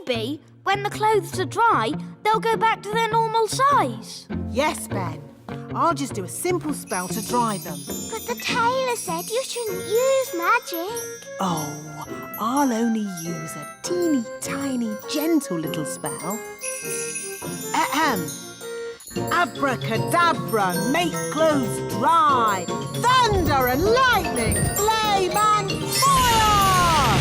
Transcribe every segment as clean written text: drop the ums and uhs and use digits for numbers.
maybe when the clothes are dry, they'll go back to their normal size. Yes, Ben. I'll just do a simple spell to dry them. But the tailor said you shouldn't use magic. Oh, I'll only use a teeny tiny gentle little spell. Ahem. Abracadabra, make clothes dry. Thunder and lightning, flame and fire!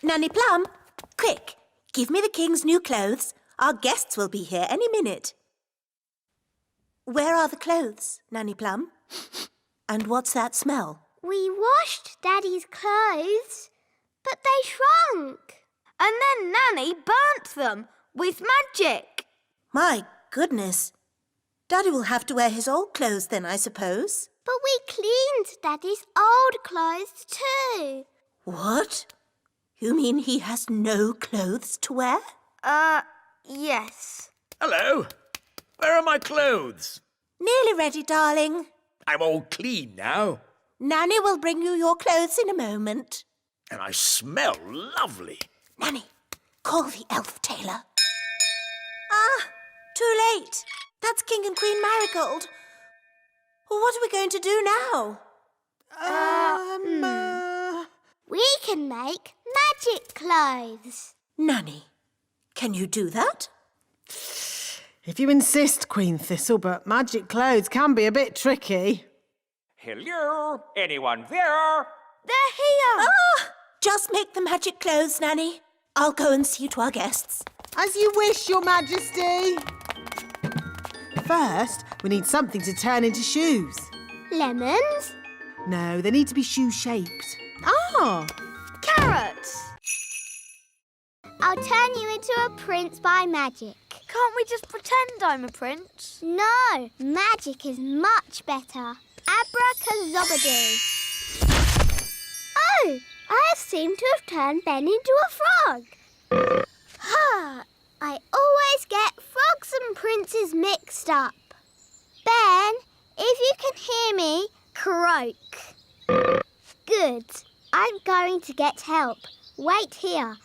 Nanny Plum, quick, give me the king's new clothes. Our guests will be here any minute. Where are the clothes, Nanny Plum? And what's that smell? We washed Daddy's clothes, but they shrunk. And then Nanny burnt them with magic. My goodness. Daddy will have to wear his old clothes then, I suppose. But we cleaned Daddy's old clothes too. What? You mean he has no clothes to wear? Yes. Hello. Where are my clothes? Nearly ready, darling. I'm all clean now. Nanny will bring you your clothes in a moment. And I smell lovely. Nanny, call the elf tailor. Ah, too late. That's King and Queen Marigold. What are we going to do now? We can make magic clothes. Nanny, can you do that? If you insist, Queen Thistle, but magic clothes can be a bit tricky. Hello? Anyone there? They're here. Just make the magic clothes, Nanny. I'll go and see to our guests. As you wish, Your Majesty. First, we need something to turn into shoes. Lemons? No, they need to be shoe-shaped. Ah! Carrots. I'll turn you into a prince by magic. Can't we just pretend I'm a prince? No, magic is much better. Abracazobadoo. Oh, I seem to have turned Ben into a frog. I always get frogs and princes mixed up. Ben, if you can hear me, croak. Good. I'm going to get help. Wait here.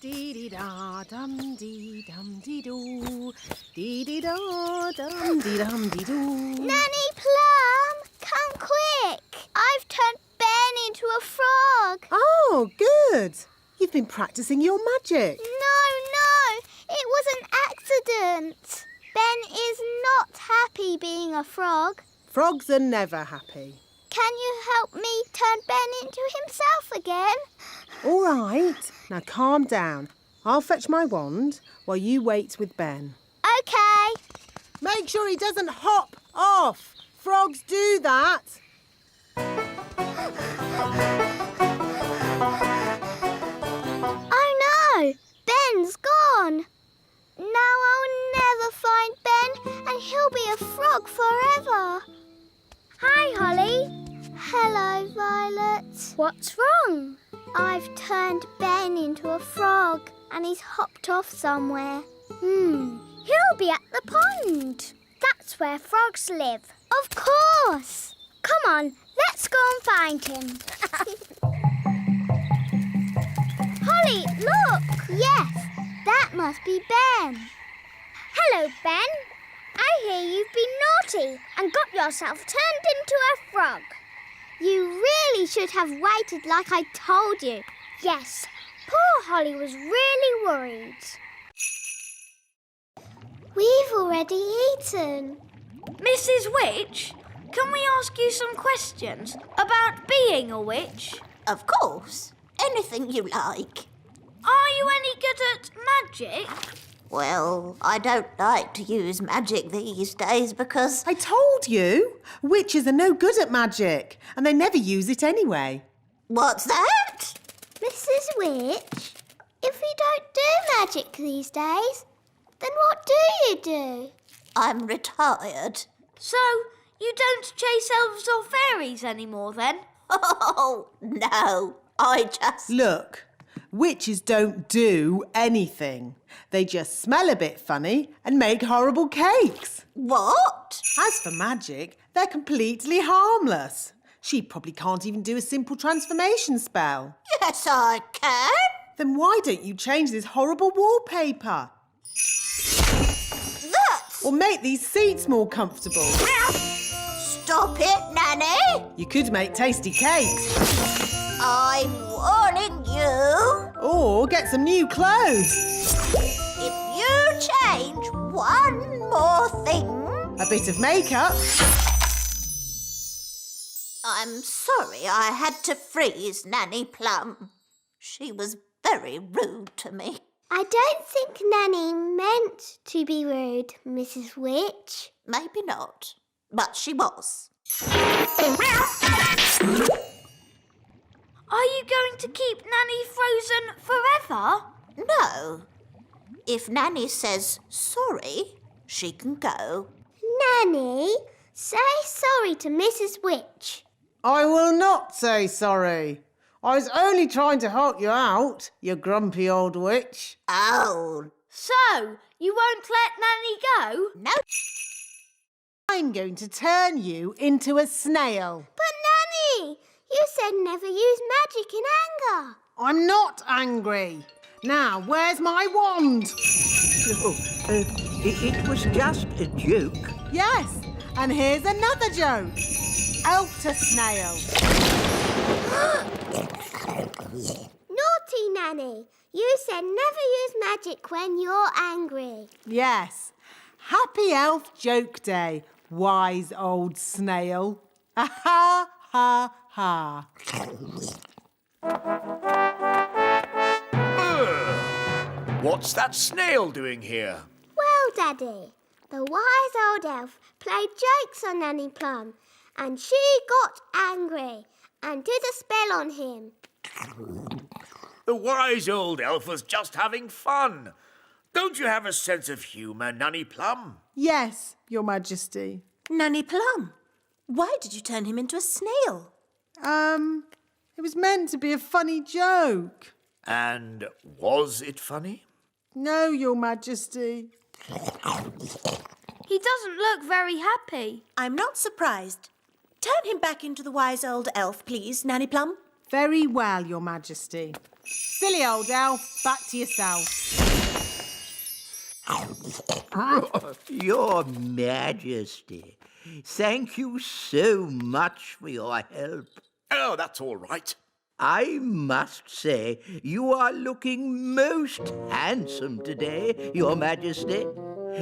Dee-dee-da-dum-dee-dum-dee-doo. Dee-dee-da-dum-dee-dum-dee-doo. Nanny Plum, come quick. I've turned Ben into a frog. Oh, good. You've been practicing your magic. No, it was an accident. Ben is not happy being a frog. Frogs are never happy. Can you help me turn Ben into himself again? All right. Now calm down. I'll fetch my wand while you wait with Ben. Okay. Make sure he doesn't hop off. Frogs do that. Oh no, Ben's gone. Now I'll never find Ben and he'll be a frog forever. Hi, Holly. Hello, Violet. What's wrong? I've turned Ben into a frog and he's hopped off somewhere. He'll be at the pond. That's where frogs live. Of course. Come on, let's go and find him. Holly, look. Yes, that must be Ben. Hello, Ben. I hear you've been naughty and got yourself turned into a frog. You really should have waited like I told you. Yes, poor Holly was really worried. We've already eaten. Mrs. Witch, can we ask you some questions about being a witch? Of course. Anything you like. Are you any good at magic? Well, I don't like to use magic these days because... I told you. Witches are no good at magic and they never use it anyway. What's that? Mrs. Witch, if you don't do magic these days, then what do you do? I'm retired. So, you don't chase elves or fairies anymore then? Oh, no. I just... Look, Witches don't do anything. They just smell a bit funny and make horrible cakes. What? As for magic, they're completely harmless. She probably can't even do a simple transformation spell. Yes, I can. Then why don't you change this horrible wallpaper? That's... Or make these seats more comfortable? Stop it, Nanny. You could make tasty cakes. I'm warning you. Or get some new clothes. If you change one more thing... A bit of makeup. I'm sorry I had to freeze Nanny Plum. She was very rude to me. I don't think Nanny meant to be rude, Mrs. Witch. Maybe not, but she was. Are you going to keep Nanny frozen forever? No. If Nanny says sorry, she can go. Nanny, say sorry to Mrs. Witch. I will not say sorry. I was only trying to help you out, you grumpy old witch. Oh, So, you won't let Nanny go? no. I'm going to turn you into a snail. But Nanny, you said never use magic in anger. I'm not angry. Now, where's my wand? Oh, it was just a joke. Yes, and here's another joke. Elf to snail. Naughty Nanny, you said never use magic when you're angry. Yes. Happy Elf Joke Day, wise old snail. Ha ha ha ha. What's that snail doing here? Well, Daddy, the wise old elf played jokes on Nanny Plum and she got angry and did a spell on him. The wise old elf was just having fun. Don't you have a sense of humour, Nanny Plum? Yes, Your Majesty. Nanny Plum, why did you turn him into a snail? It was meant to be a funny joke. And was it funny? No, Your Majesty. He doesn't look very happy. I'm not surprised. Turn him back into the wise old elf, please, Nanny Plum. Very well, Your Majesty. Silly old elf, back to yourself. Your Majesty, thank you so much for your help. Oh, that's all right. I must say, you are looking most handsome today, Your Majesty.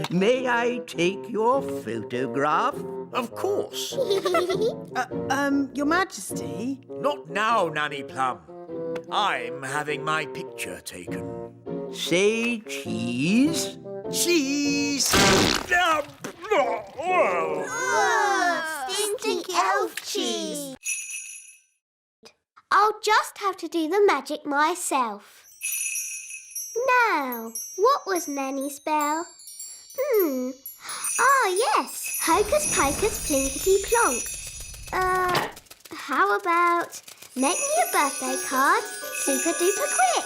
May I take your photograph? Of course. Your Majesty? Not now, Nanny Plum. I'm having my picture taken. Say cheese. Cheese! Stinky elf cheese. I'll just have to do the magic myself. Now, what was Nanny's spell? Ah, yes. Hocus pocus plinkety plonk. How about make me a birthday card super duper quick?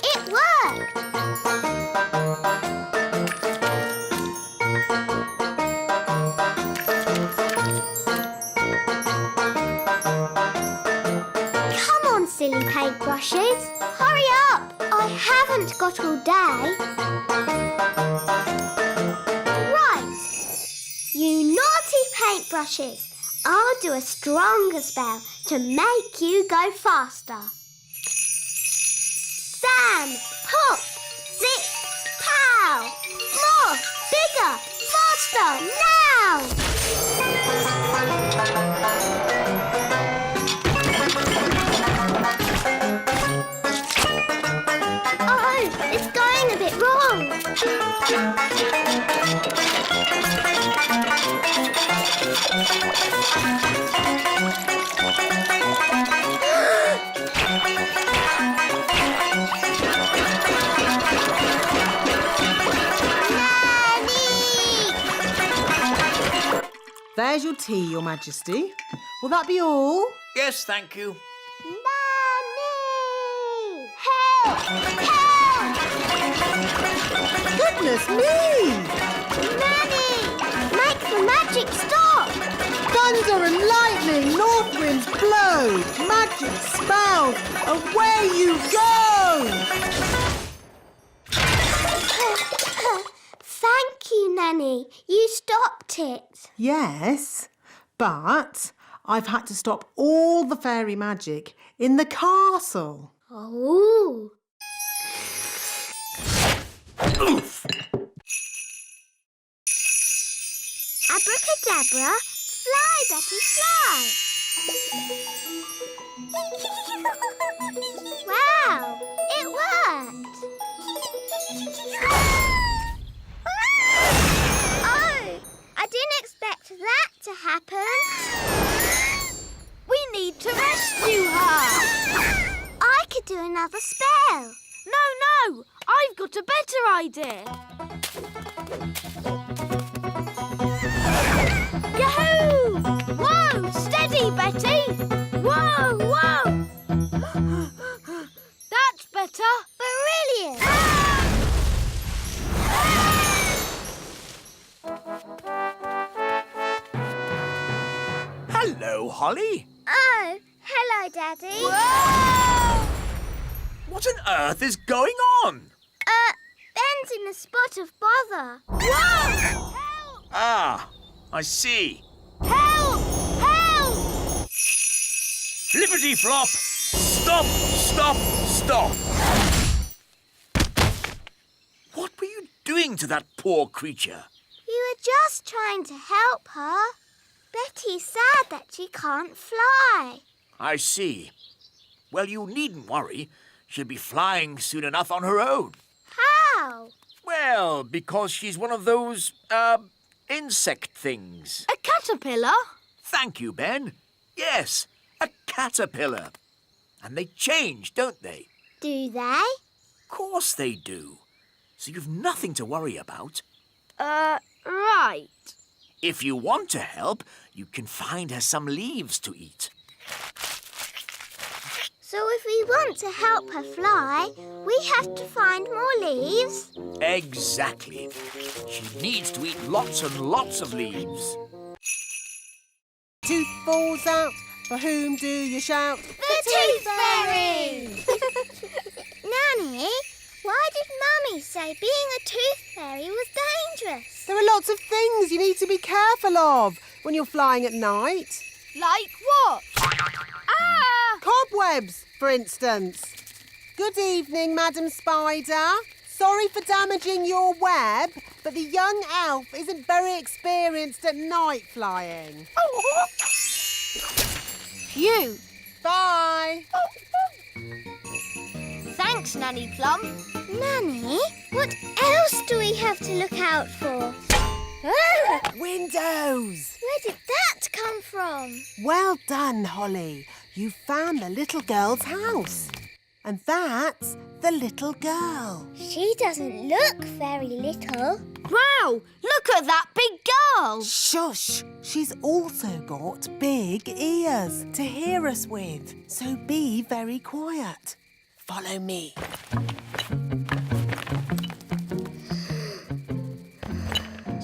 It worked! Come on, silly paintbrushes. Hurry up! I haven't got all day. Right. You naughty paintbrushes. I'll do a stronger spell to make you go faster. Sam, pop, zip, pow! More, bigger, faster, now! Oh, it's going a bit wrong. There's your tea, Your Majesty. Will that be all? Yes, thank you. Nanny! Help! Help! Goodness me! Nanny! Make the magic stop! Thunder and lightning, north winds blow, magic spells, away you go! Thank you, Nanny. You stopped it. Yes, but I've had to stop all the fairy magic in the castle. Oh. Oof! Abracadabra, fly, Betty, fly. Wow, it worked. Oh, I didn't expect that to happen. We need to rescue her. I could do another spell. No, I've got a better idea. Yahoo! Whoa, steady, Betty. Whoa. That's better. Brilliant. Hello, Holly. Oh, hello, Daddy. What on earth is going on? Ben's in a spot of bother. Whoa! Ah, I see. Help! Flippity flop! Stop! What were you doing to that poor creature? You were just trying to help her. Betty's sad that she can't fly. I see. Well, you needn't worry. She'll be flying soon enough on her own. How? Well, because she's one of those, insect things. A caterpillar? Thank you, Ben. Yes, a caterpillar. And they change, don't they? Do they? Of course they do. So you've nothing to worry about. Right. If you want to help, you can find her some leaves to eat. So if we want to help her fly, we have to find more leaves? Exactly. She needs to eat lots and lots of leaves. Tooth falls out, for whom do you shout? The Tooth Fairy! Nanny, why did Mummy say being a tooth fairy was dangerous? There are lots of things you need to be careful of when you're flying at night. Like what? Ah! Cobwebs, for instance. Good evening, Madam Spider. Sorry for damaging your web, but the young elf isn't very experienced at night flying. Phew. Bye. Thanks, Nanny Plum. Nanny, what else do we have to look out for? Ah, Windows. where did that come from? Well done, Holly. You found the little girl's house. And that's the little girl. She doesn't look very little. Wow, look at that big girl. Shush! She's also got big ears to hear us with. So be very quiet. Follow me.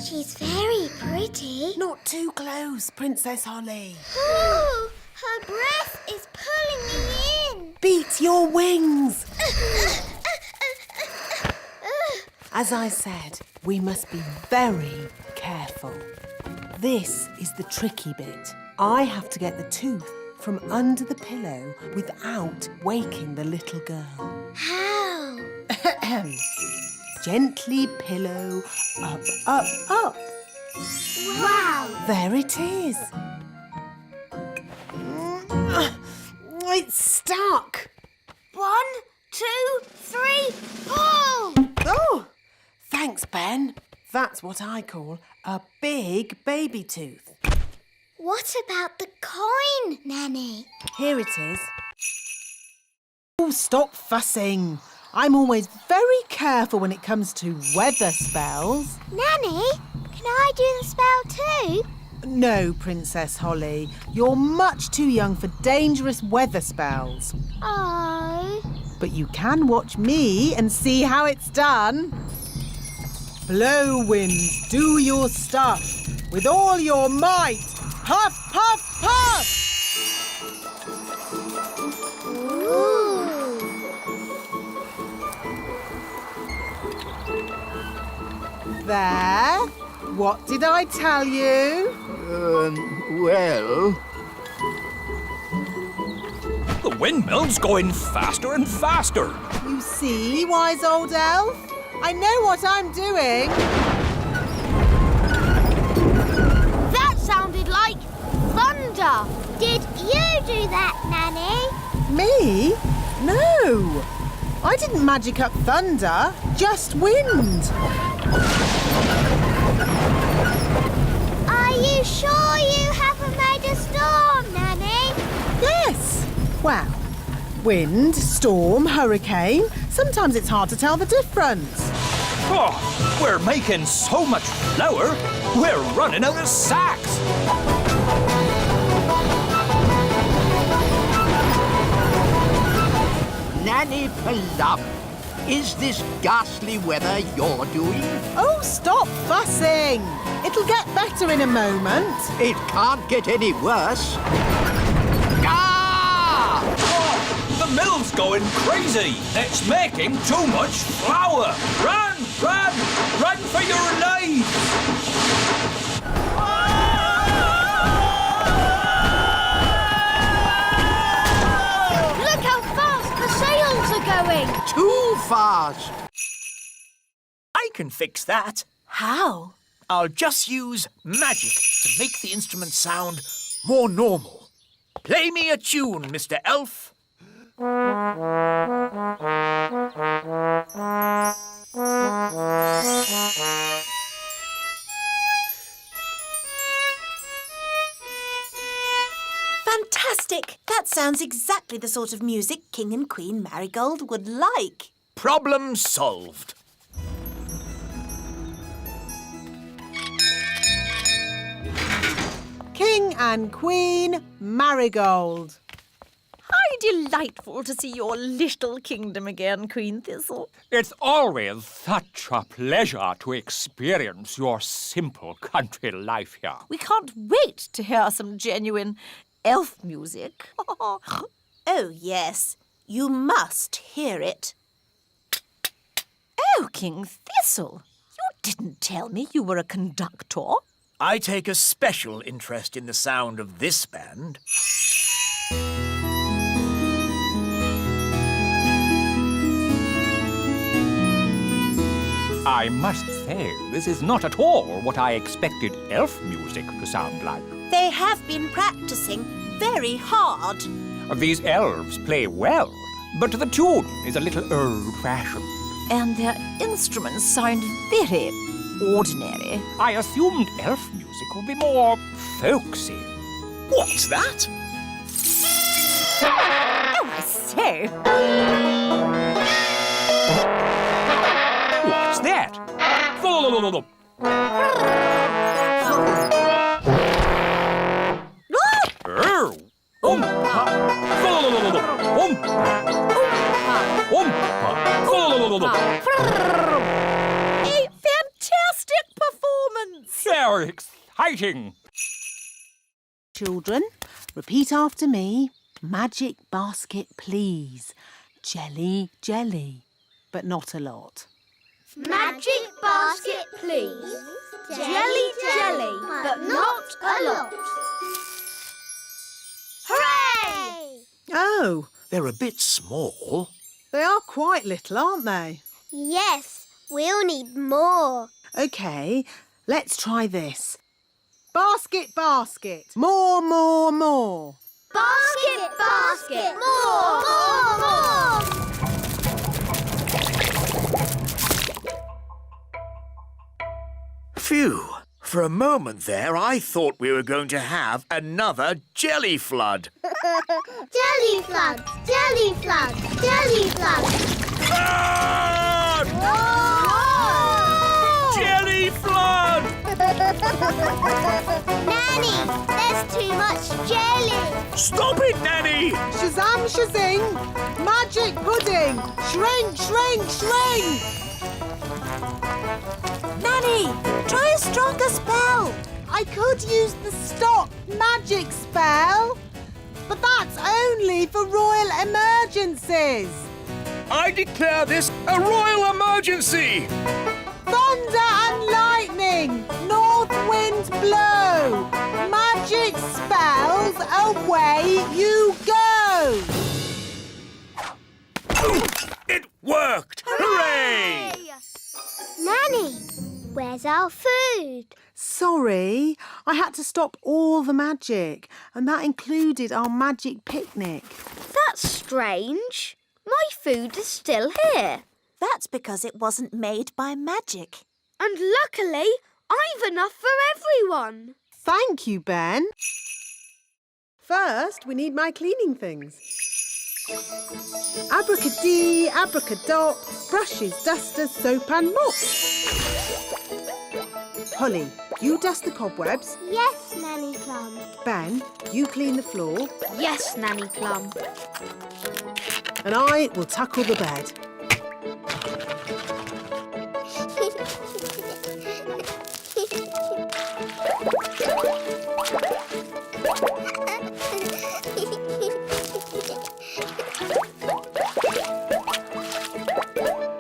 She's very pretty. Not too close, Princess Holly. Oh, her breath is pulling me in. Beat your wings. As I said, we must be very careful. This is the tricky bit. I have to get the tooth from under the pillow without waking the little girl. How? Gently pillow, up, up, up. Wow. There it is. It's stuck. 1, 2, 3, pull! Oh, thanks, Ben. That's what I call a big baby tooth. What about the coin, Nanny? Here it is. Oh, stop fussing. I'm always very careful when it comes to weather spells. Nanny, can I do the spell too? No, Princess Holly. You're much too young for dangerous weather spells. Oh. But you can watch me and see how it's done. Blow, winds, do your stuff. With all your might. Puff, puff, puff! Ooh. There. What did I tell you? Well... The windmill's going faster and faster. You see, wise old elf? I know what I'm doing. That sounded like thunder. Did you do that, Nanny? Me? No. I didn't magic up thunder, just wind. Are you sure you haven't made a storm, Nanny? Yes. Well, wind, storm, hurricane. Sometimes it's hard to tell the difference. Oh, we're making so much flour, we're running out of sacks. Nanny Plum, is this ghastly weather you're doing? Oh, stop fussing. It'll get better in a moment. It can't get any worse. Ah! Oh, the mill's going crazy. It's making too much flour. Run, run, run for your lives. Look how fast the sails are going. Too fast. I can fix that. How? I'll just use magic to make the instrument sound more normal. Play me a tune, Mr. Elf. Fantastic! That sounds exactly the sort of music King and Queen Marigold would like. Problem solved. King and Queen Marigold. How delightful to see your little kingdom again, Queen Thistle. It's always such a pleasure to experience your simple country life here. We can't wait to hear some genuine elf music. Oh, yes. You must hear it. Oh, King Thistle, you didn't tell me you were a conductor. I take a special interest in the sound of this band. I must say, this is not at all what I expected elf music to sound like. They have been practicing very hard. These elves play well, but the tune is a little old-fashioned. And their instruments sound very ordinary. I assumed elf music would be more folksy. What's that? Oh, I say. What's that? Oh! A fantastic performance! Very exciting. Children, repeat after me. Magic basket, please. Jelly, jelly. But not a lot. Magic basket, please. Jelly, jelly, but not a lot. Hooray! Oh, They're a bit small. they are quite little, aren't they? Yes, we'll need more. OK, let's try this. Basket, basket. More, more, more. Basket, basket, more, more, more. Phew. For a moment there, I thought we were going to have another jelly flood. Jelly floods, jelly floods, jelly floods. Flood! Whoa! Jelly flood! Now Nanny, there's too much jelly. Stop it, Nanny! Shazam, shazing! Magic pudding! Shrink, shrink, shrink! Nanny, try a stronger spell. I could use the stop magic spell, but that's only for royal emergencies. I declare this a royal emergency! Thunder and lightning, north wind blow, magic spells, away you go. It worked! Hooray! Nanny, where's our food? Sorry, I had to stop all the magic, and that included our magic picnic. That's strange. My food is still here. That's because it wasn't made by magic. And luckily, I've enough for everyone. Thank you, Ben. First, we need my cleaning things. Abracadee, abracadop, brushes, dusters, soap and mop. Holly, you dust the cobwebs. Yes, Nanny Plum. Ben, you clean the floor. Yes, Nanny Plum. And I will tackle the bed.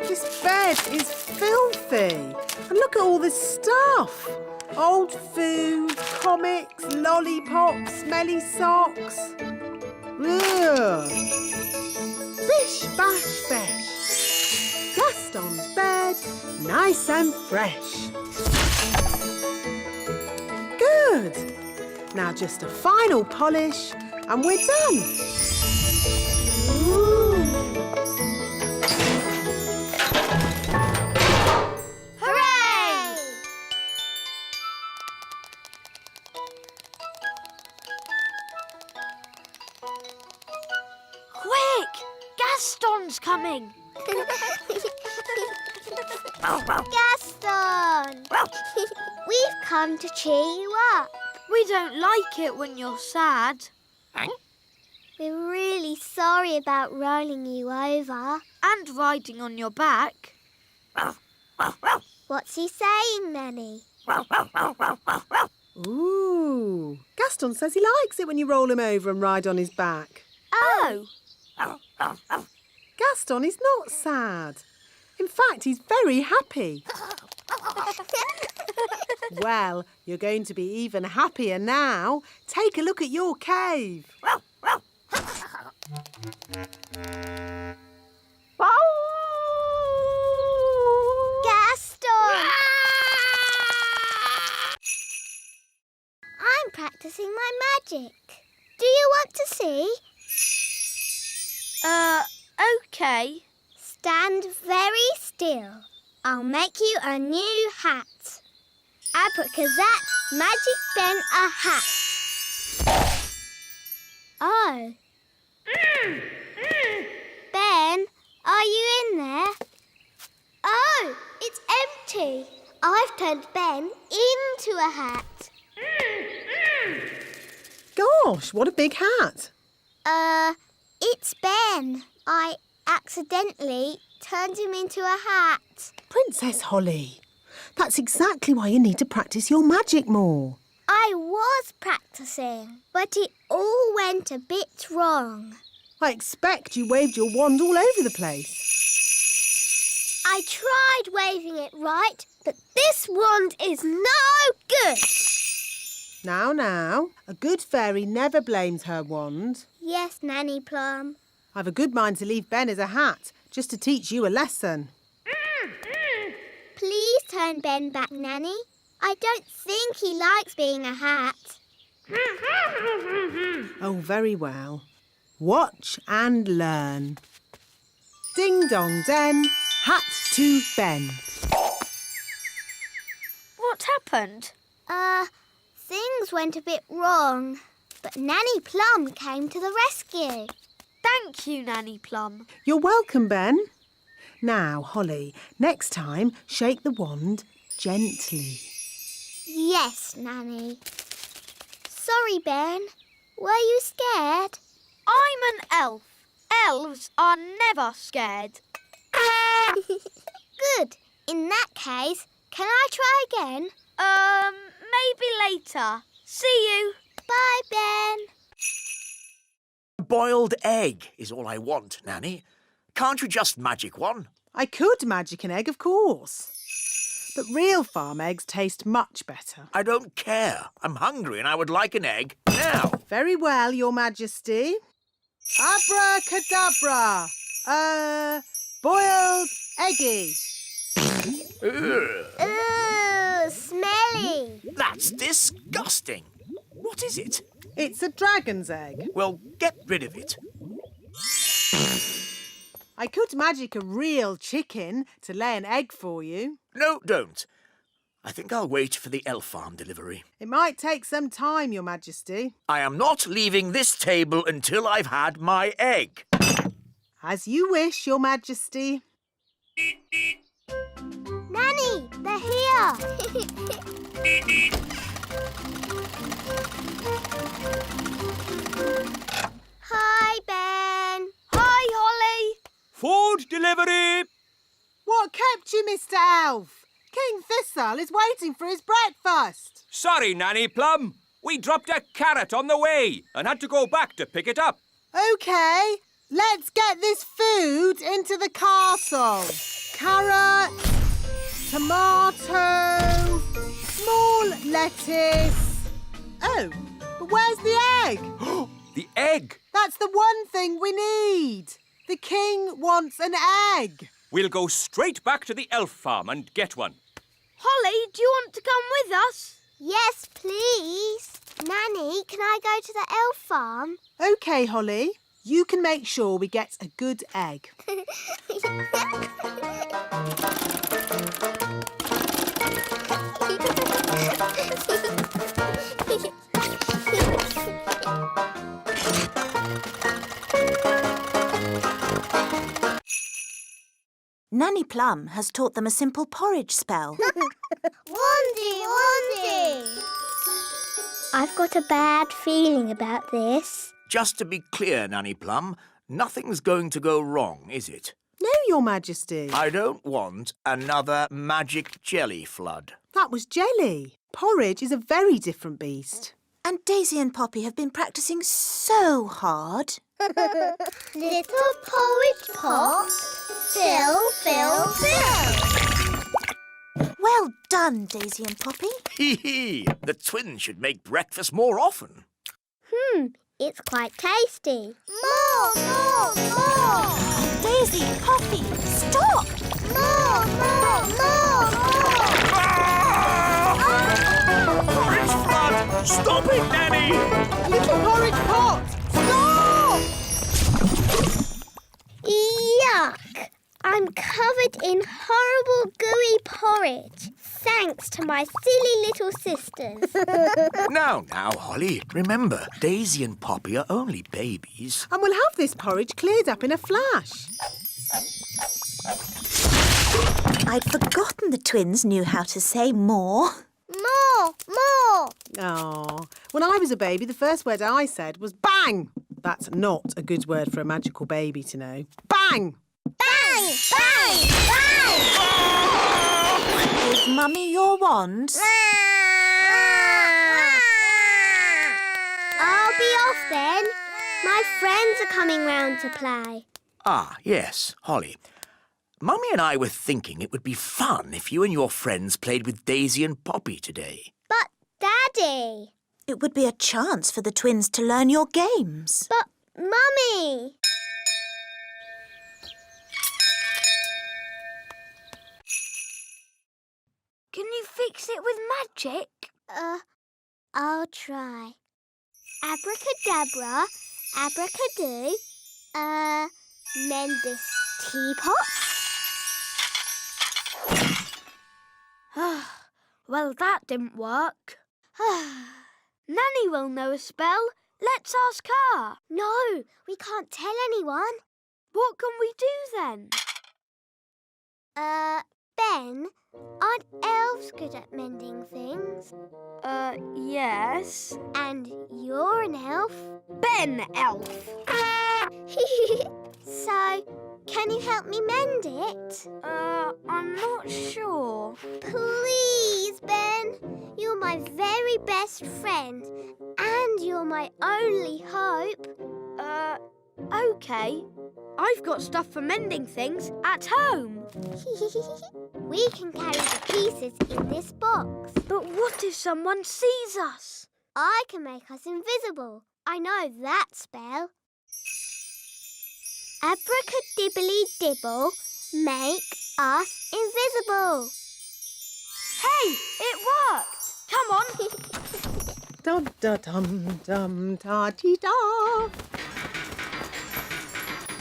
This bed is filthy. And look at all this stuff. Old food, comics, lollipops, smelly socks. Ugh. Bish, bash, besh. Gaston's bed, nice and fresh. Good. Now just a final polish and we're done. Hooray! Quick! Gaston's coming. Gaston! We've come to cheer you up. We don't like it when you're sad. We're really sorry about rolling you over. And riding on your back. What's he saying, Nanny? Ooh. Gaston says he likes it when you roll him over and ride on his back. Oh! Gaston is not sad. In fact, he's very happy. Well, you're going to be even happier now. Take a look at your cave. Gaston! I'm practicing my magic. Do you want to see? Okay. Stand very still. I'll make you a new hat. Abracazat, magic Ben a hat. Oh. Ben, are you in there? Oh, it's empty. I've turned Ben into a hat. Gosh, what a big hat. It's Ben. I accidentally turned him into a hat. Princess Holly, that's exactly why you need to practice your magic more. I was practicing, but it all went a bit wrong. I expect you waved your wand all over the place. I tried waving it right, but this wand is no good. Now, a good fairy never blames her wand. Yes, Nanny Plum. I've a good mind to leave Ben as a hat, just to teach you a lesson. Please turn Ben back, Nanny. I don't think he likes being a hat. Oh, very well. Watch and learn. Ding dong den, hat to Ben. What happened? Things went a bit wrong, but Nanny Plum came to the rescue. Thank you, Nanny Plum. You're welcome, Ben. Now, Holly, next time, shake the wand gently. Yes, Nanny. Sorry, Ben. Were you scared? I'm an elf. Elves are never scared. Good. In that case, can I try again? Maybe later. See you. Bye, Ben. A boiled egg is all I want, Nanny. Can't you just magic one? I could magic an egg, of course. But real farm eggs taste much better. I don't care. I'm hungry and I would like an egg now. Very well, Your Majesty. Abracadabra! Boiled eggy. Ugh, Ooh, smelly. that's disgusting. What is it? It's a dragon's egg. Well, get rid of it. I could magic a real chicken to lay an egg for you. No, don't. I think I'll wait for the elf farm delivery. It might take some time, Your Majesty. I am not leaving this table until I've had my egg. As you wish, Your Majesty. Nanny, they're here. Hi, Ben. Hi, Holly. Food delivery! What kept you, Mr. Elf? King Thistle is waiting for his breakfast. Sorry, Nanny Plum. We dropped a carrot on the way and had to go back to pick it up. OK, let's get this food into the castle. Carrot, tomato, small lettuce. Oh, but where's the egg? The egg! That's the one thing we need. The king wants an egg. We'll go straight back to the elf farm and get one. Holly, do you want to come with us? Yes, please. Nanny, can I go to the elf farm? OK, Holly, you can make sure we get a good egg. Nanny Plum has taught them a simple porridge spell. Wandy, Wandy! I've got a bad feeling about this. Just to be clear, Nanny Plum, nothing's going to go wrong, is it? No, Your Majesty. I don't want another magic jelly flood. That was jelly. Porridge is a very different beast. And Daisy and Poppy have been practicing so hard. Little porridge pot, fill, fill, fill. Well done, Daisy and Poppy. Hee hee! The twins should make breakfast more often. It's quite tasty. More! Daisy, Poppy, stop! More! Porridge flood! Stop it, Nanny! Little porridge pot! Stop! Yuck! I'm covered in horrible gooey porridge. Thanks to my silly little sisters. Now, Holly, remember, Daisy and Poppy are only babies. And we'll have this porridge cleared up in a flash. I'd forgotten the twins knew how to say more. More! Oh, when I was a baby, the first word I said was bang. That's not a good word for a magical baby to know. Bang! Bang! Bang! Bang! Give Mummy your wand. I'll be off then. My friends are coming round to play. Ah, yes, Holly. Mummy and I were thinking it would be fun if you and your friends played with Daisy and Poppy today. But, Daddy... It would be a chance for the twins to learn your games. But, Mummy... Can you fix it with magic? I'll try. Abracadabra, abracadoo, mend this teapot. Well, that didn't work. Nanny will know a spell. Let's ask her. No, we can't tell anyone. What can we do then? Ben, aren't elves good at mending things? Yes. And you're an elf? Ben Elf. So, can you help me mend it? I'm not sure. Please, Ben. You're my very best friend. And you're my only hope. Okay. I've got stuff for mending things at home. We can carry the pieces in this box. But what if someone sees us? I can make us invisible. I know that spell. Abracadibbly-dibble, make us invisible. Hey, it worked. Come on. Dum da dum dum da dee da.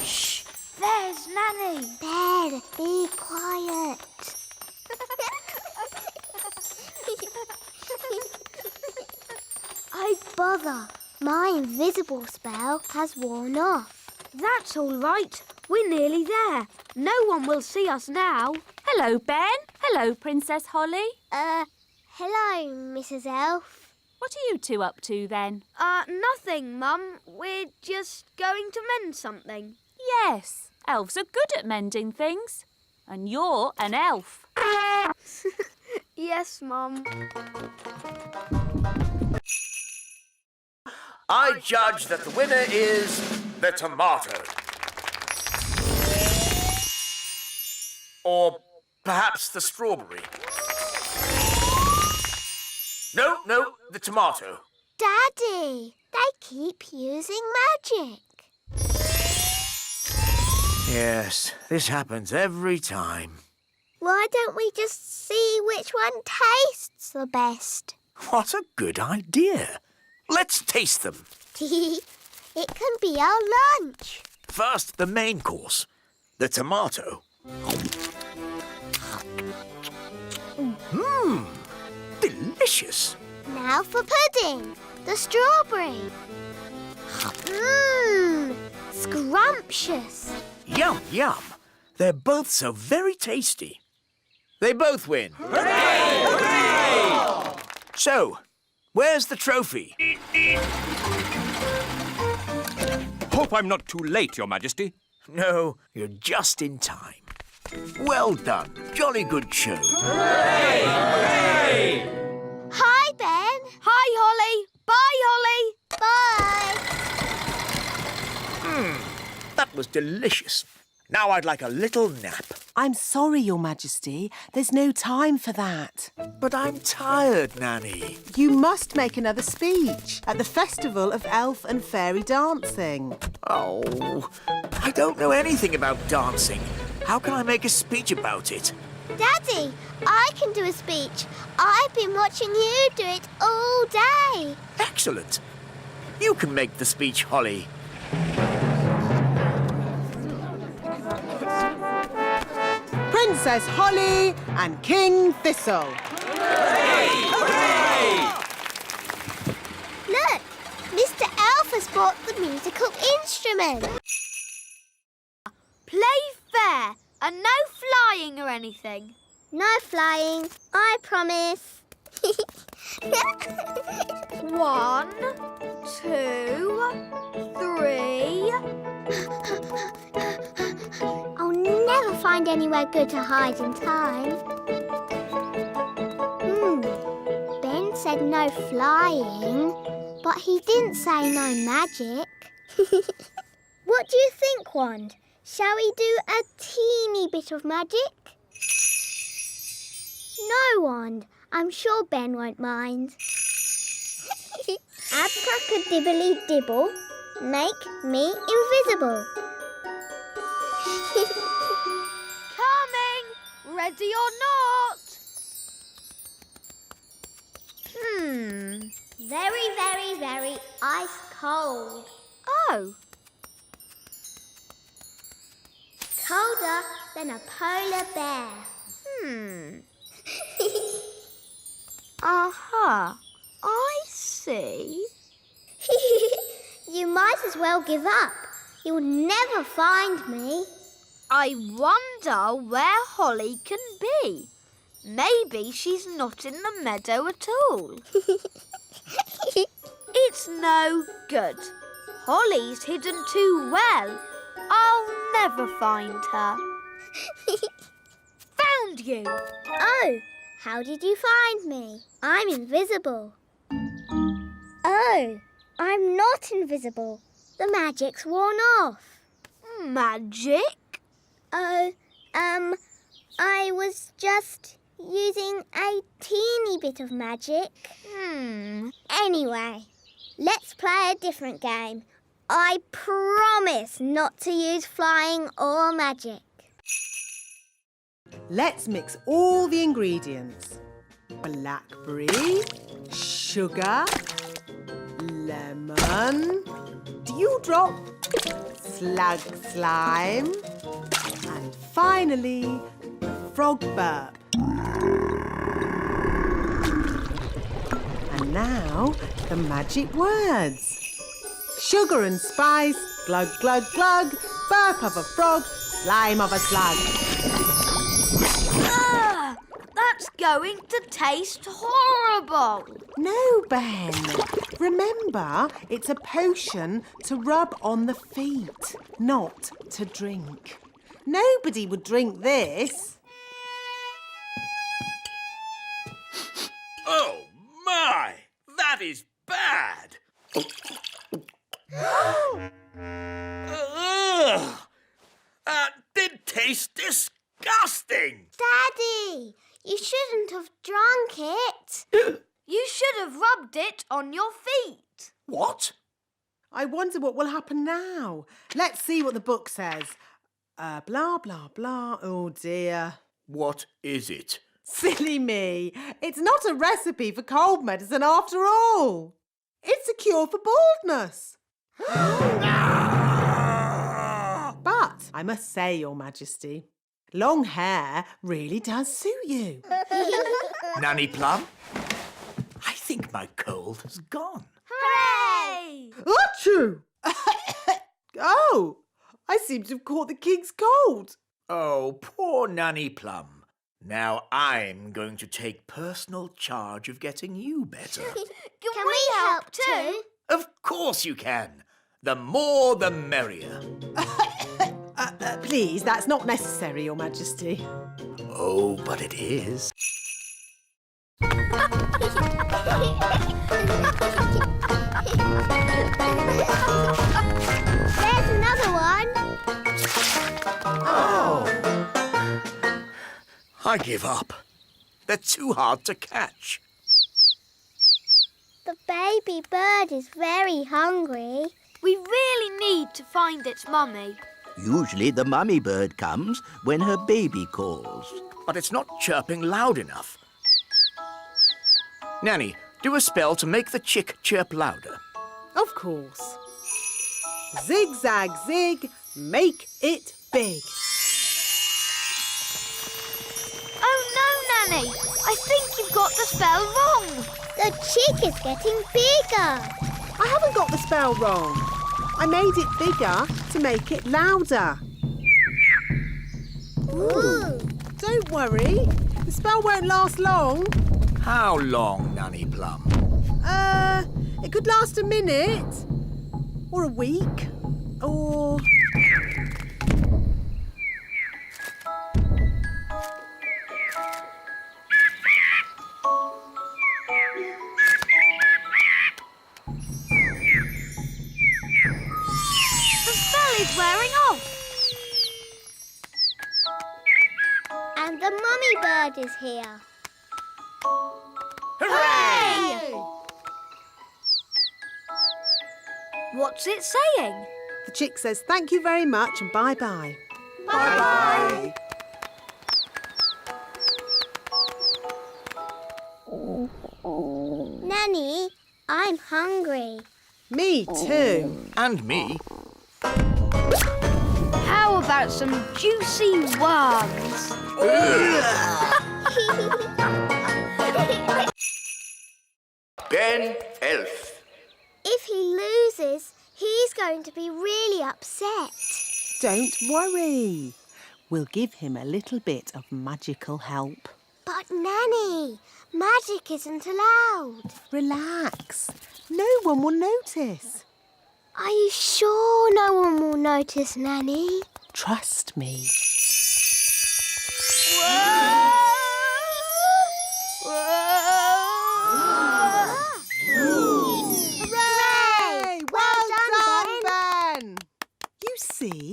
Shh, there's Nanny. Ben, be quiet. Oh, bother. My invisible spell has worn off. That's all right. We're nearly there. No one will see us now. Hello, Ben. Hello, Princess Holly. Hello, Mrs. Elf. What are you two up to then? Nothing, Mum. We're just going to mend something. Yes, elves are good at mending things. And you're an elf. Yes, Mum. I judge that the winner is the tomato. Or perhaps the strawberry. No, the tomato. Daddy, they keep using magic. Yes, this happens every time. Why don't we just see which one tastes the best? What a good idea. Let's taste them. It can be our lunch. First, the main course, the tomato. Delicious. Now for pudding, the strawberry. Scrumptious. Yum, yum. They're both so very tasty. They both win. Hooray! Hooray! So, where's the trophy? Hope I'm not too late, Your Majesty. No, you're just in time. Well done. Jolly good show. Hooray! Hooray! Hi, Ben. Hi, Holly. Bye, Holly. Bye. That was delicious. Now I'd like a little nap. I'm sorry, Your Majesty. There's no time for that. But I'm tired, Nanny. You must make another speech at the Festival of Elf and Fairy Dancing. Oh, I don't know anything about dancing. How can I make a speech about it? Daddy, I can do a speech. I've been watching you do it all day. Excellent. You can make the speech, Holly. Princess Holly and King Thistle. Look, Mr. Elf has brought the musical instrument. Play fair and no flying or anything. No flying, I promise. 1, 2, 3. I'll never find anywhere good to hide in time. Ben said no flying, but he didn't say no magic. What do you think, Wand? Shall we do a teeny bit of magic? No, Wand. I'm sure Ben won't mind. Abracadibbly-dibble, make me invisible. Coming! Ready or not? Very, very, very ice cold. Oh. Colder than a polar bear. Aha. I see. You might as well give up. You'll never find me. I wonder where Holly can be. Maybe she's not in the meadow at all. It's no good. Holly's hidden too well. I'll never find her. Found you! Oh, how did you find me? I'm invisible. Oh, I'm not invisible. The magic's worn off. Magic? Oh, I was just using a teeny bit of magic. Anyway, let's play a different game. I promise not to use flying or magic. Let's mix all the ingredients. Blackberry, sugar, lemon, dewdrop, slug slime, and finally, the frog burp. And now, the magic words. Sugar and spice, glug, glug, glug, burp of a frog, slime of a slug. Ah, that's going to taste horrible. No, Ben. Remember, it's a potion to rub on the feet, not to drink. Nobody would drink this. Oh, my! That is bad! Ugh! That did taste disgusting! Daddy, you shouldn't have drunk it. You should have rubbed it on your feet. What? I wonder what will happen now. Let's see what the book says. Blah, blah, blah. Oh, dear. What is it? Silly me. It's not a recipe for cold medicine after all. It's a cure for baldness. But I must say, Your Majesty, long hair really does suit you. Nanny Plum? I think my cold has gone. Hooray! Achoo! Oh, I seem to have caught the king's cold. Oh, poor Nanny Plum. Now I'm going to take personal charge of getting you better. Can we help too? Of course you can. The more the merrier. Please, that's not necessary, Your Majesty. Oh, but it is. There's another one. Oh! I give up. They're too hard to catch. The baby bird is very hungry. We really need to find its mummy. Usually the mummy bird comes when her baby calls. But it's not chirping loud enough. Nanny, do a spell to make the chick chirp louder. Of course. Zig, zag, zig, make it big. Oh no, Nanny! I think you've got the spell wrong. The chick is getting bigger. I haven't got the spell wrong. I made it bigger to make it louder. Ooh. Don't worry. The spell won't last long. How long, Nanny Plum? It could last a minute. Or a week. Or... The spell is wearing off. And the mummy bird is here. Hooray! What's it saying? The chick says thank you very much and bye-bye. Bye-bye. Nanny, I'm hungry. Me too. And me. How about some juicy worms? Ben Elf. If he loses, he's going to be really upset. Don't worry. We'll give him a little bit of magical help. But, Nanny, magic isn't allowed. Relax. No one will notice. Are you sure no one will notice, Nanny? Trust me. Hooray! Well done, Ben! You see?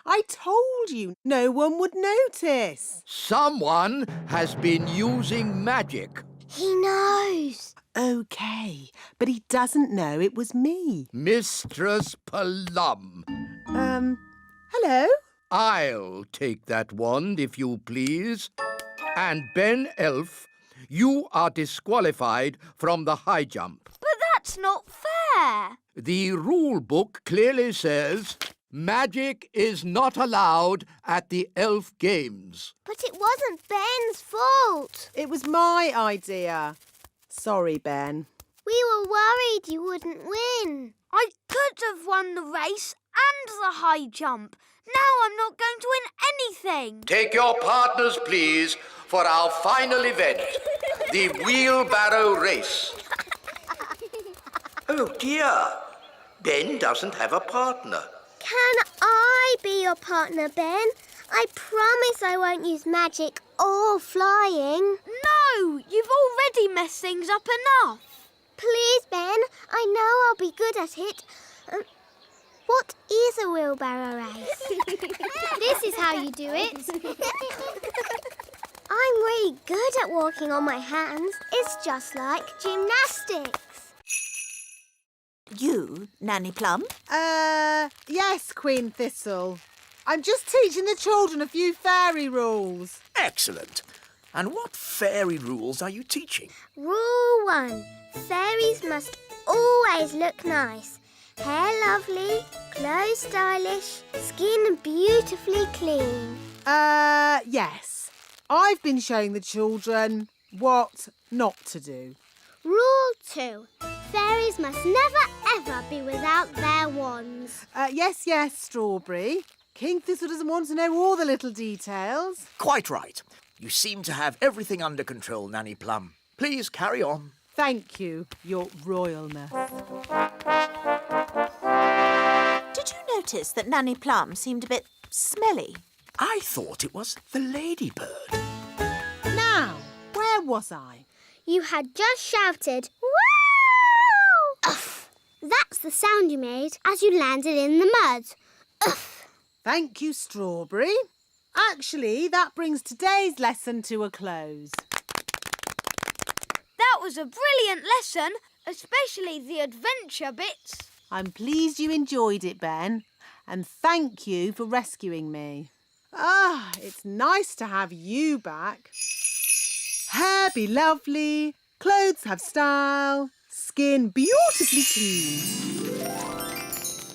I told you no one would notice. Someone has been using magic. He knows. OK, but he doesn't know it was me. Mistress Plum. Hello? I'll take that wand, if you please. And Ben Elf, you are disqualified from the high jump. But that's not fair. The rule book clearly says magic is not allowed at the elf games. But it wasn't Ben's fault. It was my idea. Sorry, Ben. We were worried you wouldn't win. I could have won the race and the high jump. Now I'm not going to win anything. Take your partners, please, for our final event, the wheelbarrow race. Oh, dear. Ben doesn't have a partner. Can I be your partner, Ben? I promise I won't use magic or flying. No, you've already messed things up enough. Please, Ben. I know I'll be good at it. What is a wheelbarrow race? This is how you do it. I'm really good at walking on my hands. It's just like gymnastics. You, Nanny Plum? Yes, Queen Thistle. I'm just teaching the children a few fairy rules. Excellent. And what fairy rules are you teaching? Rule 1. Fairies must always look nice. Hair lovely, clothes stylish, skin beautifully clean. Yes. I've been showing the children what not to do. Rule 2. Fairies must never ever be without their wands. Yes, Strawberry. King Thistle doesn't want to know all the little details. Quite right. You seem to have everything under control, Nanny Plum. Please carry on. Thank you, Your Royalness. Did you notice that Nanny Plum seemed a bit smelly? I thought it was the ladybird. Now, where was I? You had just shouted, "Wow!" Uff. That's the sound you made as you landed in the mud. Uff. Thank you, Strawberry. Actually, that brings today's lesson to a close. That was a brilliant lesson, especially the adventure bits. I'm pleased you enjoyed it, Ben, and thank you for rescuing me. It's nice to have you back. Hair be lovely, clothes have style, skin beautifully clean.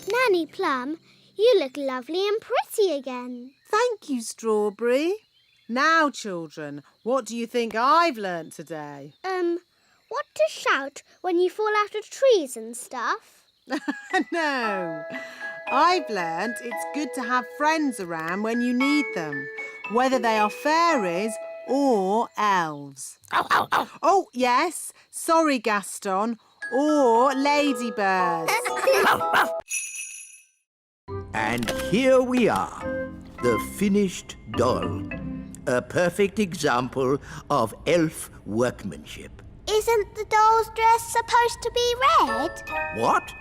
Nanny Plum, you look lovely and pretty again. Thank you, Strawberry. Now, children, what do you think I've learnt today? What to shout when you fall out of trees and stuff? No. I've learnt it's good to have friends around when you need them, whether they are fairies or elves. Ow, ow, ow. Oh, yes. Sorry, Gaston. Or ladybirds. And here we are, the finished doll. A perfect example of elf workmanship. Isn't the doll's dress supposed to be red? What?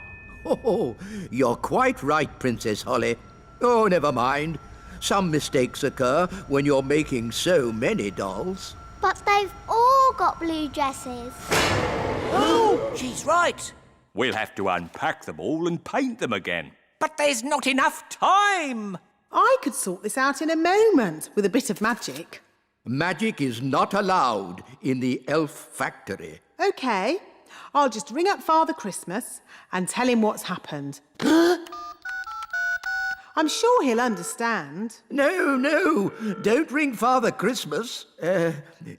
Oh, you're quite right, Princess Holly. Oh, never mind. Some mistakes occur when you're making so many dolls. But they've all got blue dresses. Oh, she's right. We'll have to unpack them all and paint them again. But there's not enough time. I could sort this out in a moment with a bit of magic. Magic is not allowed in the elf factory. OK, I'll just ring up Father Christmas and tell him what's happened. I'm sure he'll understand. No, don't ring Father Christmas.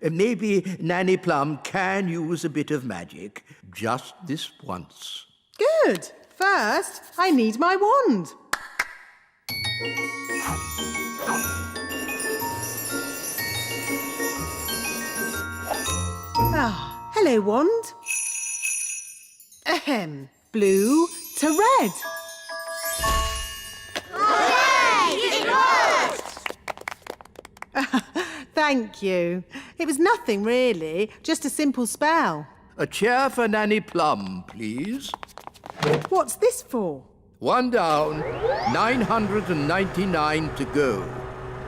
Maybe Nanny Plum can use a bit of magic. Just this once. Good. First, I need my wand. Yellow wand. Ahem. Blue to red. Thank you. It was nothing really, just a simple spell. A chair for Nanny Plum, please. What's this for? One down, 999 to go.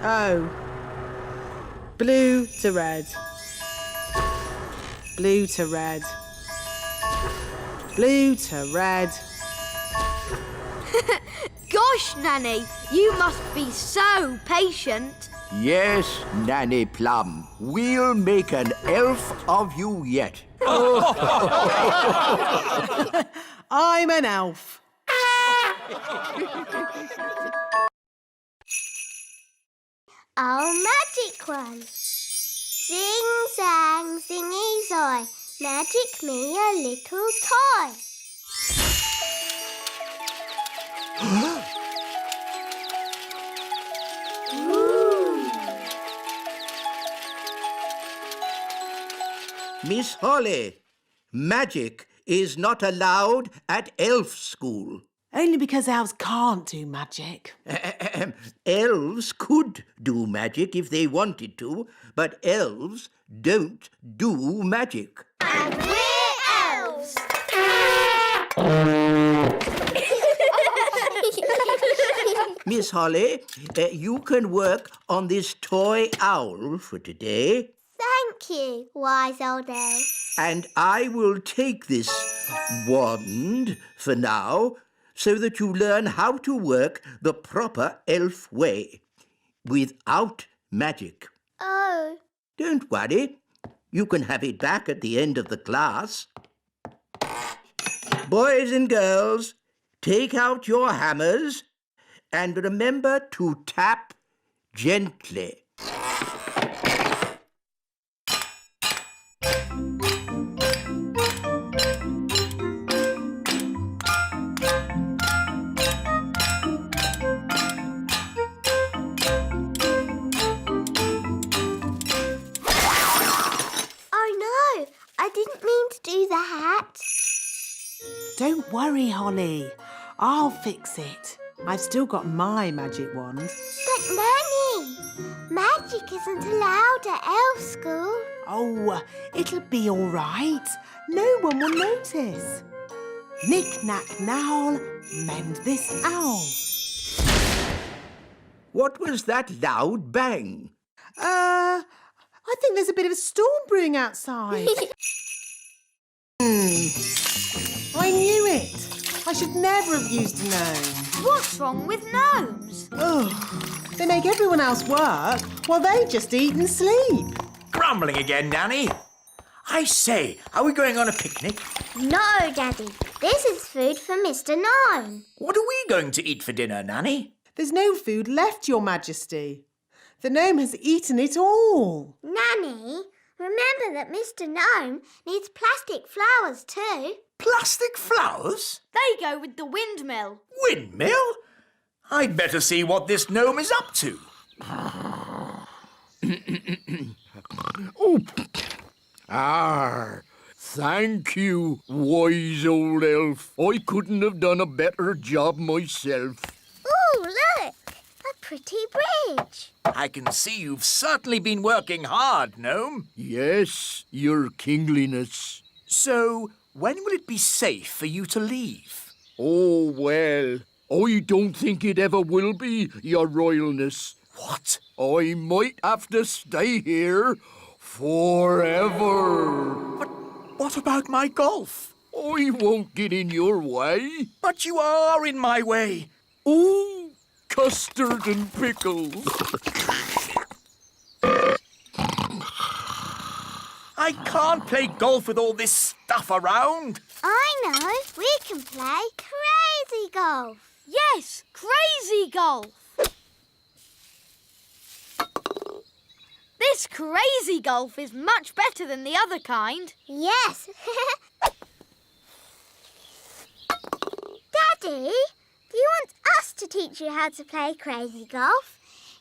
Oh. Blue to red. Blue to red. Blue to red. Gosh, Nanny, you must be so patient. Yes, Nanny Plum. We'll make an elf of you yet. I'm an elf. Our magic one. Zing zang zingy zoy, magic me a little toy. Miss Holly, magic is not allowed at elf school. Only because elves can't do magic. Elves could do magic if they wanted to, but elves don't do magic. And we're elves! Miss Holly, you can work on this toy owl for today. Thank you, wise old elf. And I will take this wand for now so that you learn how to work the proper elf way, without magic. Oh. Don't worry. You can have it back at the end of the class. Boys and girls, take out your hammers and remember to tap gently. I didn't mean to do that. Don't worry, Holly. I'll fix it. I've still got my magic wand. But Nanny, magic isn't allowed at elf school. Oh, it'll be all right. No one will notice. Knick, knack, knowl, mend this owl. What was that loud bang? I think there's a bit of a storm brewing outside. I knew it. I should never have used a gnome. What's wrong with gnomes? Oh, they make everyone else work while they just eat and sleep. Grumbling again, Nanny. I say, are we going on a picnic? No, Daddy. This is food for Mr. Gnome. What are we going to eat for dinner, Nanny? There's no food left, Your Majesty. The gnome has eaten it all. Nanny, remember that Mr. Gnome needs plastic flowers too. Plastic flowers? They go with the windmill. Windmill? I'd better see what this gnome is up to. Oh. Thank you, wise old elf. I couldn't have done a better job myself. Ooh, look! A pretty bridge. I can see you've certainly been working hard, gnome. Yes, your kingliness. So, when will it be safe for you to leave? Oh, well, I don't think it ever will be, your royalness. What? I might have to stay here forever. But what about my golf? I won't get in your way. But you are in my way. Oh, custard and pickles. I can't play golf with all this stuff around. I know. We can play crazy golf. Yes, crazy golf. This crazy golf is much better than the other kind. Yes. Daddy, do you want us to teach you how to play crazy golf?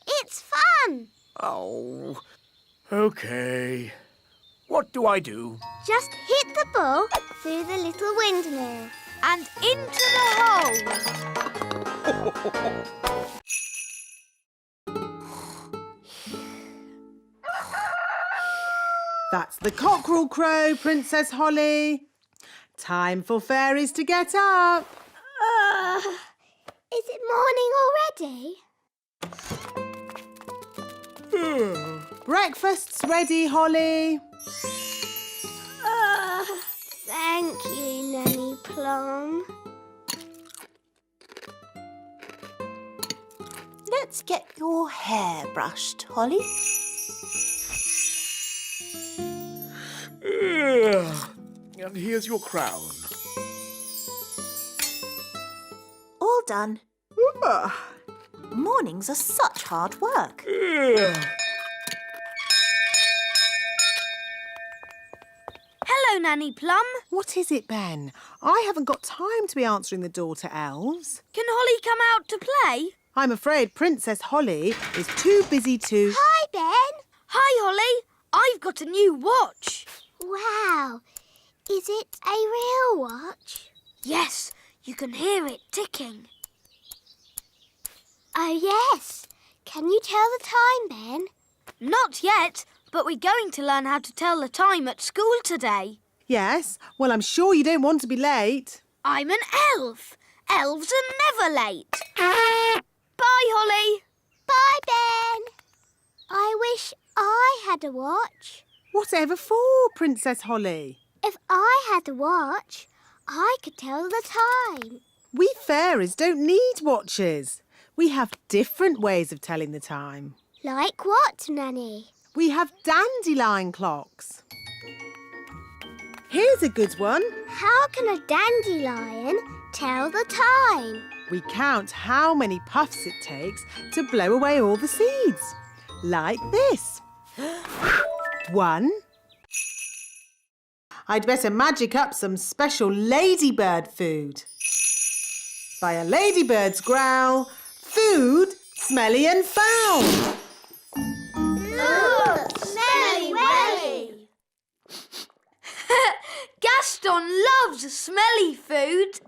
It's fun. Oh, OK. What do I do? Just hit the ball through the little windmill. And into the hole. That's the cockerel crow, Princess Holly. Time for fairies to get up. Is it morning already? Breakfast's ready, Holly. Thank you, Nanny Plum. Let's get your hair brushed, Holly. And here's your crown. All done. Mornings are such hard work. Hello, Nanny Plum. What is it, Ben? I haven't got time to be answering the door to elves. Can Holly come out to play? I'm afraid Princess Holly is too busy to... Hi, Ben. Hi, Holly. I've got a new watch. Wow. Is it a real watch? Yes, you can hear it ticking. Oh, yes. Can you tell the time, Ben? Not yet, but we're going to learn how to tell the time at school today. Yes? Well, I'm sure you don't want to be late. I'm an elf. Elves are never late. Bye, Holly. Bye, Ben. I wish I had a watch. Whatever for, Princess Holly? If I had a watch, I could tell the time. We fairies don't need watches. We have different ways of telling the time. Like what, Nanny? We have dandelion clocks. Here's a good one. How can a dandelion tell the time? We count how many puffs it takes to blow away all the seeds. Like this. 1. I'd better magic up some special ladybird food. By a ladybird's growl, food smelly and foul. Look, smelly welly. Gaston loves smelly food.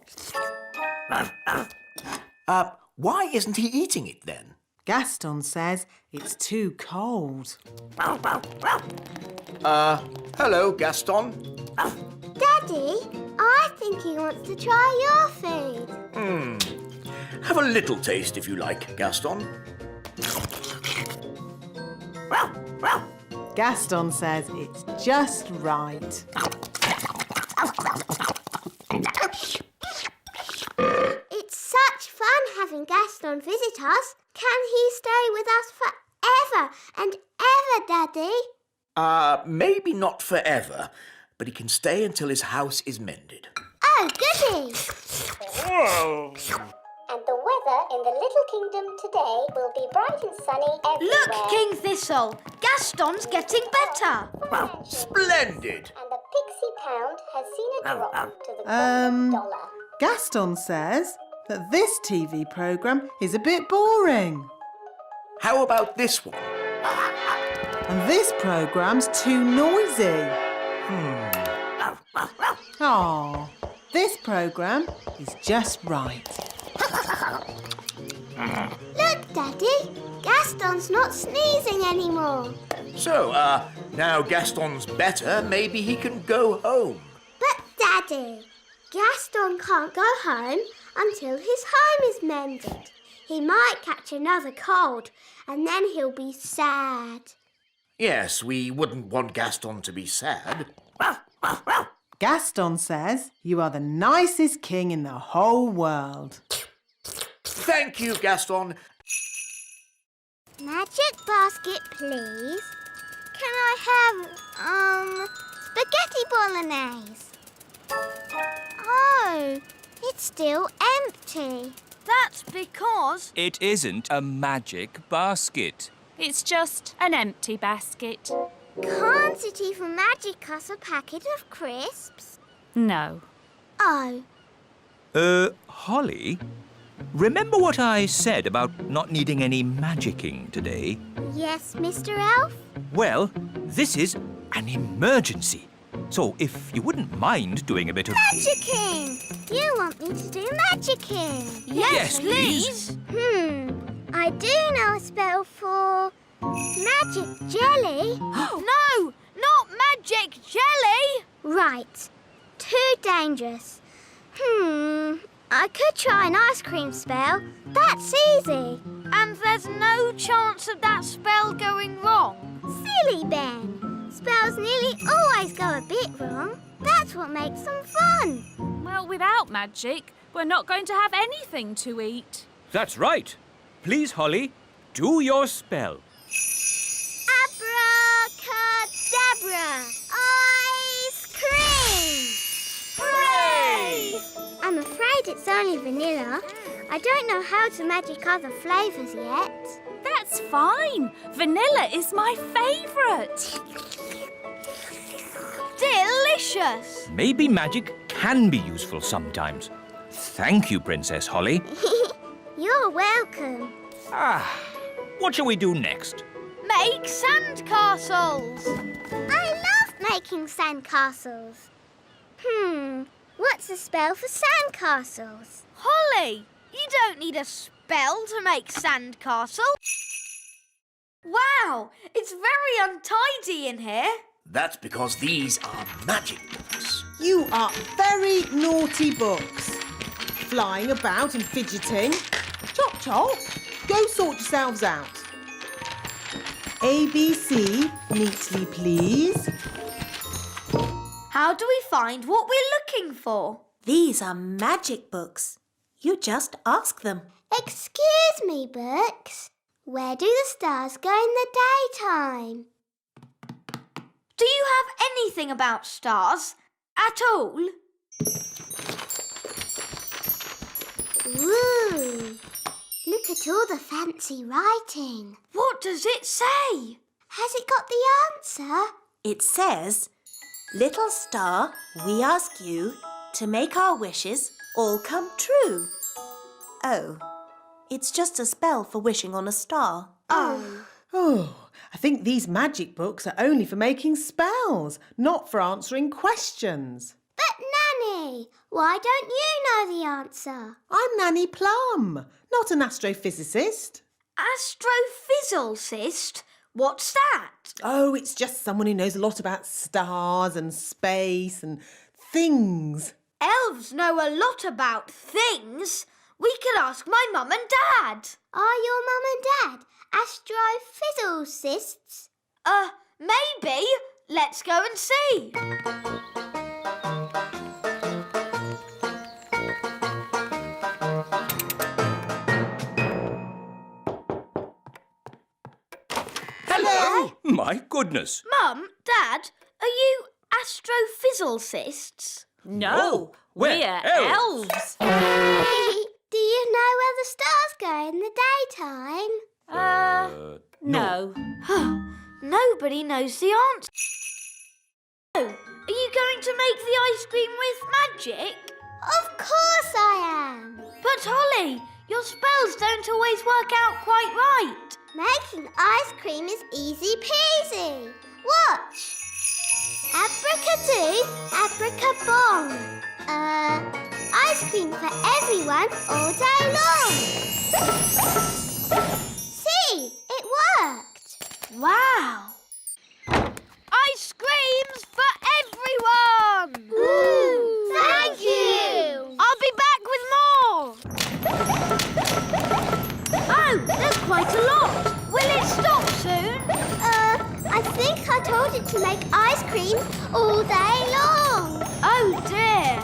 Why isn't he eating it then? Gaston says it's too cold. Hello, Gaston. Daddy, I think he wants to try your food. Have a little taste if you like, Gaston. Gaston says it's just right. It's such fun having Gaston visit us. Can he stay with us forever and ever, Daddy? Maybe not forever, but he can stay until his house is mended. Oh, goody! And the weather in the little kingdom today will be bright and sunny everywhere. Look, King Thistle. Gaston's getting better. Splendid! And the Pixie Pound has seen a drop to the golden dollar. Gaston says that this TV programme is a bit boring. How about this one? And this programme's too noisy. Oh, this programme is just right. Look, Daddy, Gaston's not sneezing anymore. So, now Gaston's better, maybe he can go home. But, Daddy, Gaston can't go home until his home is mended. He might catch another cold and then he'll be sad. Yes, we wouldn't want Gaston to be sad. Gaston says you are the nicest king in the whole world. Thank you, Gaston. Magic basket, please. Can I have, spaghetti bolognese? Oh, it's still empty. That's because... It isn't a magic basket. It's just an empty basket. Can't it even magic us a packet of crisps? No. Oh, Holly? Remember what I said about not needing any magicking today? yes, Mr. Elf? Well, this is an emergency. So if you wouldn't mind doing a bit of... Magicking! You want me to do magicking? Yes, please. I do know a spell for magic jelly. No, not magic jelly! Right. Too dangerous. I could try an ice cream spell. That's easy. And there's no chance of that spell going wrong. Silly Ben. Spells nearly always go a bit wrong. That's what makes them fun. Well, without magic, we're not going to have anything to eat. That's right. Please, Holly, do your spell. Abracadabra! Ice cream! Hooray! I'm afraid it's only vanilla. I don't know how to magic other flavours yet. That's fine. Vanilla is my favourite. Delicious! Maybe magic can be useful sometimes. Thank you, Princess Holly. You're welcome. What shall we do next? Make sandcastles! I love making sandcastles. What's a spell for sandcastles? Holly, you don't need a spell to make sandcastle. Wow, it's very untidy in here. That's because these are magic books. You are very naughty books. Flying about and fidgeting. Chop, chop. Go sort yourselves out. ABC, neatly please. How do we find what we're looking for? These are magic books. You just ask them. Excuse me, books. Where do the stars go in the daytime? Do you have anything about stars at all? Ooh, look at all the fancy writing. What does it say? Has it got the answer? It says, "Little star, we ask you to make our wishes all come true." Oh, it's just a spell for wishing on a star. Oh, I think these magic books are only for making spells, not for answering questions. But Nanny, why don't you know the answer? I'm Nanny Plum, not an astrophysicist. Astrophysicist? What's that? Oh, it's just someone who knows a lot about stars and space and things. Elves know a lot about things. We could ask my mum and dad. Are your mum and dad astrophysicists? Maybe. Let's go and see. Hello! My goodness. Mum, Dad, are you astrophysicists? No, we're we're elves. elves. Do you know where the stars go in the daytime? No. Nobody knows the answer. Oh, are you going to make the ice cream with magic? Of course I am. But Holly, your spells don't always work out quite right. Making ice cream is easy peasy. Watch. Abracadoo, abracabong. Ice cream for everyone all day long. See, it worked. Wow. Ice creams for everyone! Ooh, thank you. I'll be back with more. Oh, there's quite a lot. Will it stop soon? I think I told it to make ice cream all day long. Oh dear.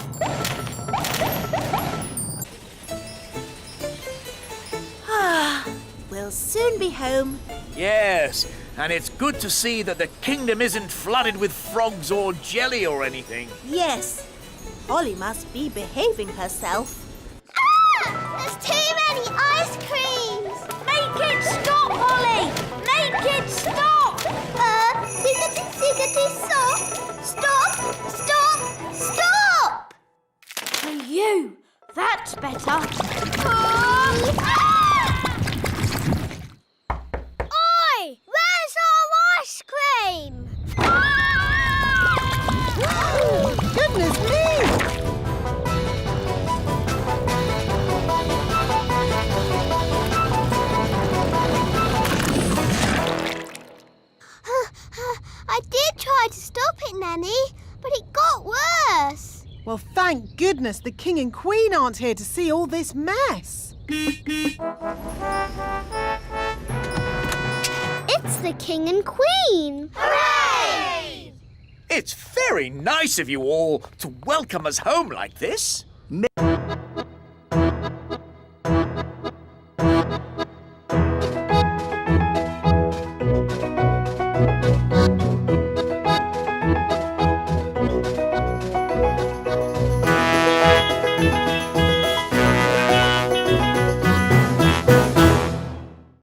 We'll soon be home. Yes, and it's good to see that the kingdom isn't flooded with frogs or jelly or anything. Yes, Holly must be behaving herself. There's too many ice creams. Make it stop, Holly! Make it stop! Ziggity, stop! Stop! Stop! Stop! For you. That's better. Oi! Where's our ice cream? Nanny, but it got worse. Well, thank goodness the King and Queen aren't here to see all this mess. It's the King and Queen. Hooray! It's very nice of you all to welcome us home like this.